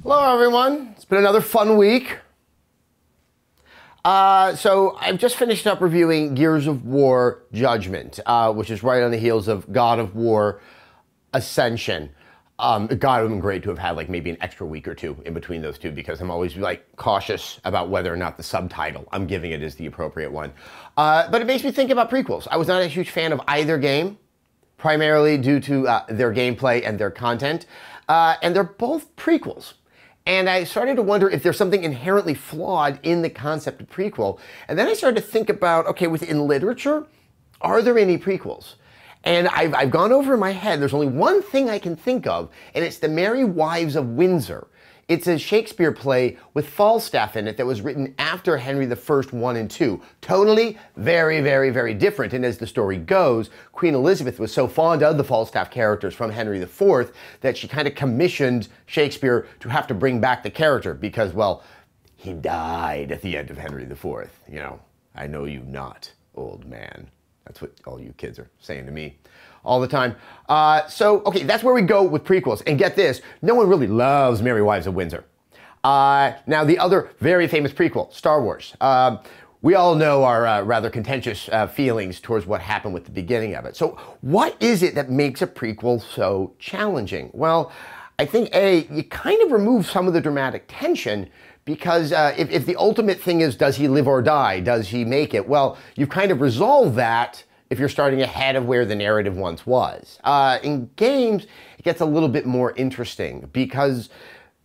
Hello everyone, it's been another fun week. So I've just finished up reviewing Gears of War Judgment, which is right on the heels of God of War Ascension. God, it would have been great to have had like maybe an extra week or two in between those two, because I'm always like cautious about whether or not the subtitle I'm giving it is the appropriate one. But it makes me think about prequels. I was not a huge fan of either game, primarily due to their gameplay and their content, and they're both prequels. And I started to wonder if there's something inherently flawed in the concept of prequel. And then I started to think about, okay, within literature, are there any prequels? And I've gone over in my head, there's only one thing I can think of, and it's The Merry Wives of Windsor. It's a Shakespeare play with Falstaff in it that was written after Henry I, 1 and 2. Tonally, very, very, very different. And as the story goes, Queen Elizabeth was so fond of the Falstaff characters from Henry IV that she kind of commissioned Shakespeare to have to bring back the character because, well, he died at the end of Henry IV. You know, I know you not, old man. That's what all you kids are saying to me all the time. Okay, that's where we go with prequels. And get this, no one really loves Merry Wives of Windsor. Now, the other very famous prequel, Star Wars. We all know our rather contentious feelings towards what happened with the beginning of it. So what is it that makes a prequel so challenging? Well, I think, A, you kind of remove some of the dramatic tension, because if the ultimate thing is, does he live or die? Does he make it? Well, you've kind of resolved that if you're starting ahead of where the narrative once was. In games, it gets a little bit more interesting because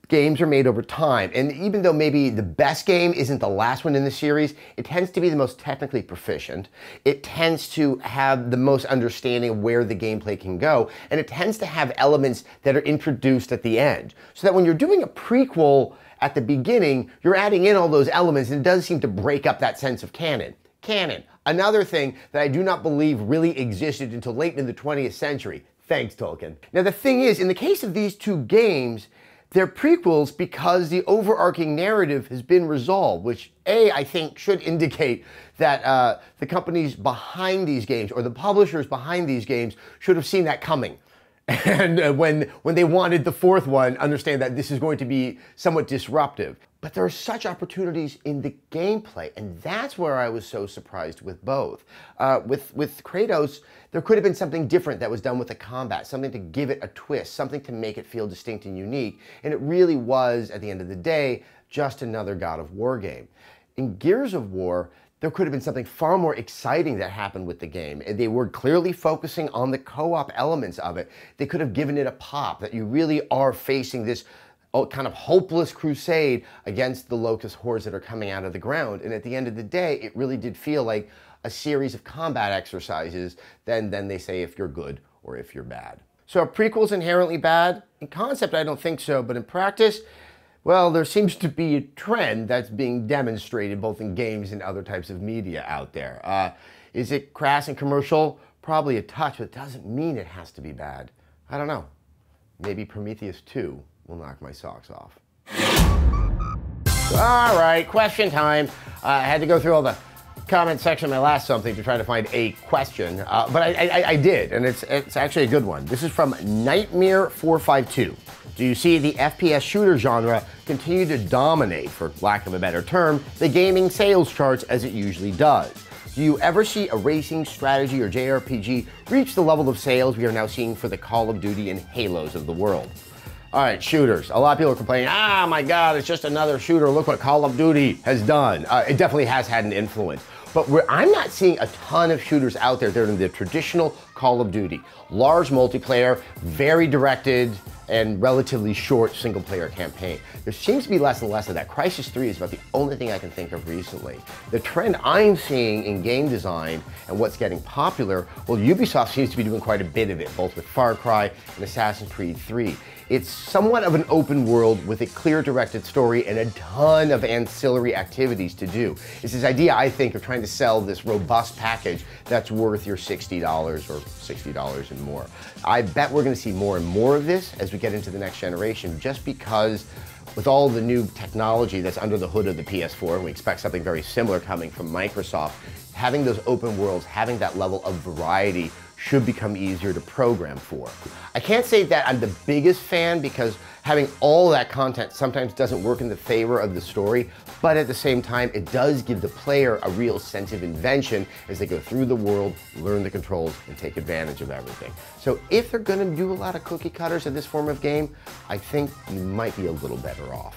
games are made over time. And even though maybe the best game isn't the last one in the series, it tends to be the most technically proficient. It tends to have the most understanding of where the gameplay can go. And it tends to have elements that are introduced at the end. So that when you're doing a prequel at the beginning, you're adding in all those elements, and it does seem to break up that sense of canon. Another thing that I do not believe really existed until late in the 20th century. Thanks, Tolkien. Now, the thing is, in the case of these two games, they're prequels because the overarching narrative has been resolved, which, A, I think should indicate that the companies behind these games, or the publishers behind these games, should have seen that coming. And when they wanted the fourth one, understand that this is going to be somewhat disruptive. But there are such opportunities in the gameplay, and that's where I was so surprised with both. With Kratos, there could have been something different that was done with the combat, something to give it a twist, something to make it feel distinct and unique, and it really was, at the end of the day, just another God of War game. In Gears of War, there could have been something far more exciting that happened with the game. They were clearly focusing on the co-op elements of it. They could have given it a pop, that you really are facing this kind of hopeless crusade against the locust hordes that are coming out of the ground. And at the end of the day, it really did feel like a series of combat exercises. Then they say if you're good or if you're bad. So are prequels inherently bad? In concept, I don't think so, but in practice, well, there seems to be a trend that's being demonstrated both in games and other types of media out there. Is it crass and commercial? Probably a touch, but it doesn't mean it has to be bad. I don't know. Maybe Prometheus 2 will knock my socks off. All right, question time. I had to go through all the comment section of my last something to try to find a question, but I did, and it's actually a good one. This is from Nightmare452. Do you see the FPS shooter genre continue to dominate, for lack of a better term, the gaming sales charts as it usually does? Do you ever see a racing, strategy, or JRPG reach the level of sales we are now seeing for the Call of Duty and Halos of the world? All right, shooters. A lot of people are complaining, ah, my God, it's just another shooter. Look what Call of Duty has done. It definitely has had an influence. But I'm not seeing a ton of shooters out there that are in the traditional Call of Duty. Large multiplayer, very directed, and relatively short single-player campaign. There seems to be less and less of that. Crysis 3 is about the only thing I can think of recently. The trend I'm seeing in game design and what's getting popular, well, Ubisoft seems to be doing quite a bit of it, both with Far Cry and Assassin's Creed 3. It's somewhat of an open world with a clear directed story and a ton of ancillary activities to do. It's this idea, I think, of trying to sell this robust package that's worth your $60 or $60 and more. I bet we're going to see more and more of this as we get into the next generation, just because with all the new technology that's under the hood of the PS4, and we expect something very similar coming from Microsoft, having those open worlds, having that level of variety should become easier to program for. I can't say that I'm the biggest fan because having all that content sometimes doesn't work in the favor of the story, but at the same time, it does give the player a real sense of invention as they go through the world, learn the controls, and take advantage of everything. So if they're gonna do a lot of cookie cutters in this form of game, I think you might be a little better off.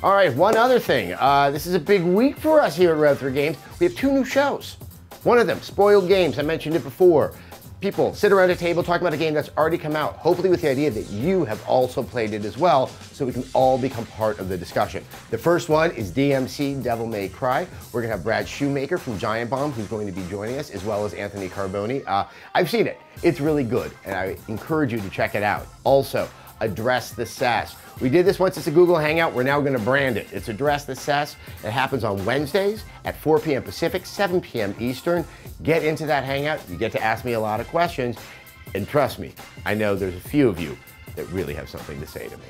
All right, one other thing. This is a big week for us here at Red3 Games. We have 2 new shows. One of them, Spoiled Games, I mentioned it before. People sit around a table talking about a game that's already come out, hopefully with the idea that you have also played it as well, so we can all become part of the discussion. The first one is DMC Devil May Cry. We're gonna have Brad Shoemaker from Giant Bomb, who's going to be joining us, as well as Anthony Carboni. I've seen it, it's really good, and I encourage you to check it out. Also, Address the SESS. We did this once, it's a Google Hangout, we're now gonna brand it. It's Address the SESS. It happens on Wednesdays at 4 p.m. Pacific, 7 p.m. Eastern. Get into that Hangout, you get to ask me a lot of questions, and trust me, I know there's a few of you that really have something to say to me.